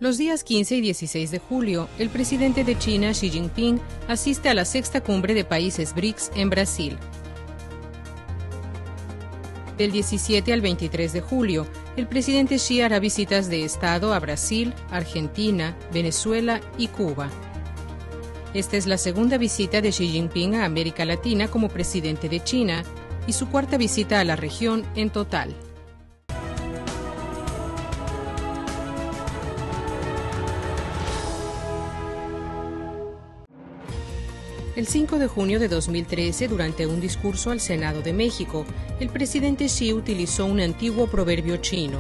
Los días 15 y 16 de julio, el presidente de China, Xi Jinping, asiste a la Sexta Cumbre de países BRICS en Brasil. Del 17 al 23 de julio, el presidente Xi hará visitas de estado a Brasil, Argentina, Venezuela y Cuba. Esta es la segunda visita de Xi Jinping a América Latina como presidente de China y su cuarta visita a la región en total. El 5 de junio de 2013, durante un discurso al Senado de México, el presidente Xi utilizó un antiguo proverbio chino.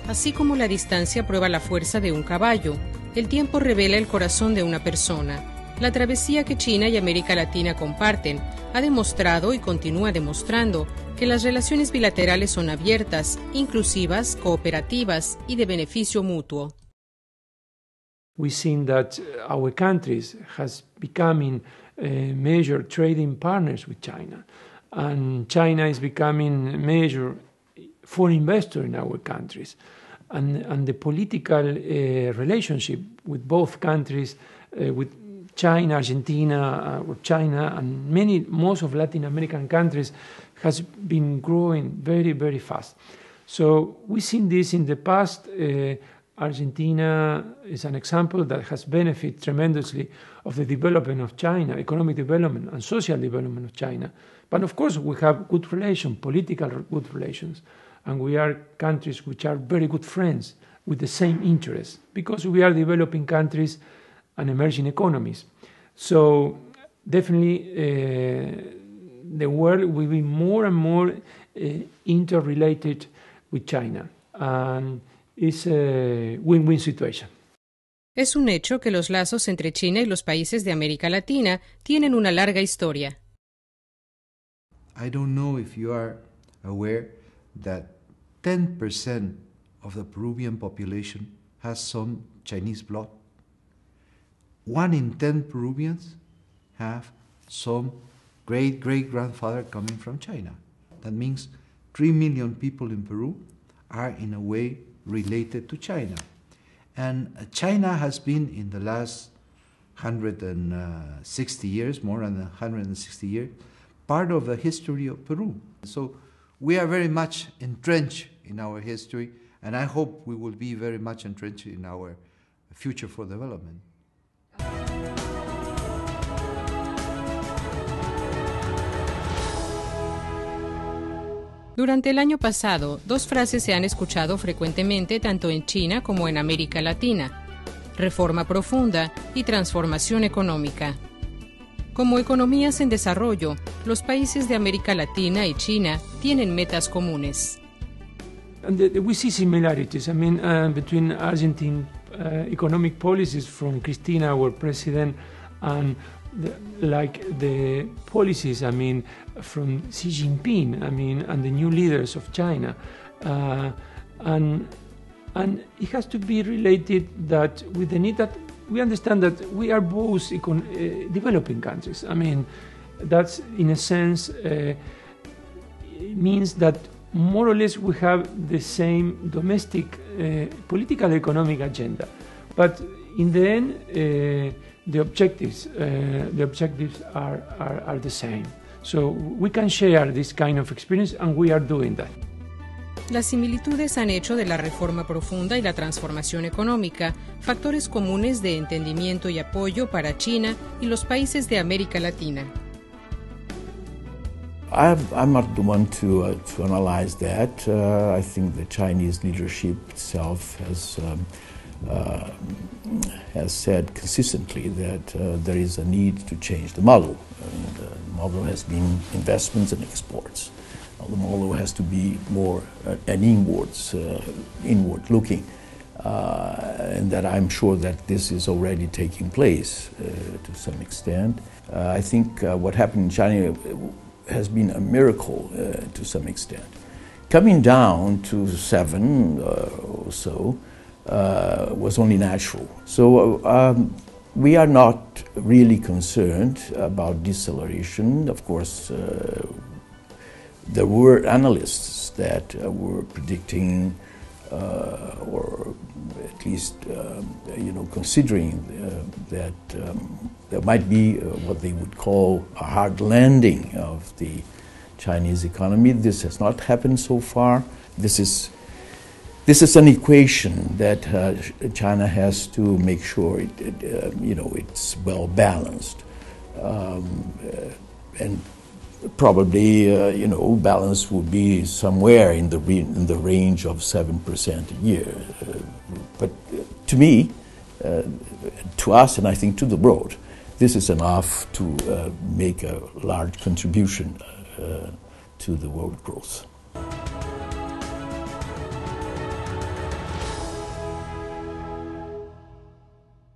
Así como la distancia prueba la fuerza de un caballo, el tiempo revela el corazón de una persona. La travesía que China y América Latina comparten ha demostrado y continúa demostrando que las relaciones bilaterales son abiertas, inclusivas, cooperativas y de beneficio mutuo. We've seen that our countries has becoming major trading partners with China, and China is becoming a major foreign investor in our countries, and the political relationship with both countries, with China, Argentina, or China, and most of Latin American countries has been growing very, very fast. So we've seen this in the past. Argentina is an example that has benefited tremendously of the development of China, economic development and social development of China. But of course we have good relations, political good relations, and we are countries which are very good friends with the same interests because we are developing countries and emerging economies. So definitely the world will be more and more interrelated with China. And it's a win-win situation. Es un hecho que los lazos entre China y los países de América Latina tienen una larga historia. I don't know if you are aware that 10% of the Peruvian population has some Chinese blood. 1 in 10 Peruvians have some great-great-grandfather coming from China. That means 3 million people in Peru are in a way related to China. And China has been in the last 160 years, more than 160 years, part of the history of Peru. So we are very much entrenched in our history, and I hope we will be very much entrenched in our future for development. Durante el año pasado, dos frases se han escuchado frecuentemente tanto en China como en América Latina: reforma profunda y transformación económica. Como economías en desarrollo, los países de América Latina y China tienen metas comunes. And we see similarities, between Argentine economic policies from Cristina, our president, and the policies, from Xi Jinping, and the new leaders of China, and it has to be related that with the need that we understand that we are both developing countries. That's in a sense means that more or less we have the same domestic political economic agenda, but in the end. The objectives are the same. So we can share this kind of experience, and we are doing that. Las similitudes han hecho de la reforma profunda y la transformación económica factores comunes de entendimiento y apoyo para China y los países de América Latina. I'm not the one to analyze that. I think the Chinese leadership itself has said consistently that there is a need to change the model. And the model has been investments and exports. Now, the model has to be more inward looking, and that I'm sure that this is already taking place to some extent. I think what happened in China has been a miracle to some extent. Coming down to 7 or so, was only natural. So we are not really concerned about deceleration. Of course, there were analysts that were predicting or at least considering that there might be what they would call a hard landing of the Chinese economy. This has not happened so far. This is an equation that China has to make sure it's well balanced, and probably balance would be somewhere in the range of 7% a year. But to me, to us, and I think to the world, this is enough to make a large contribution to the world growth.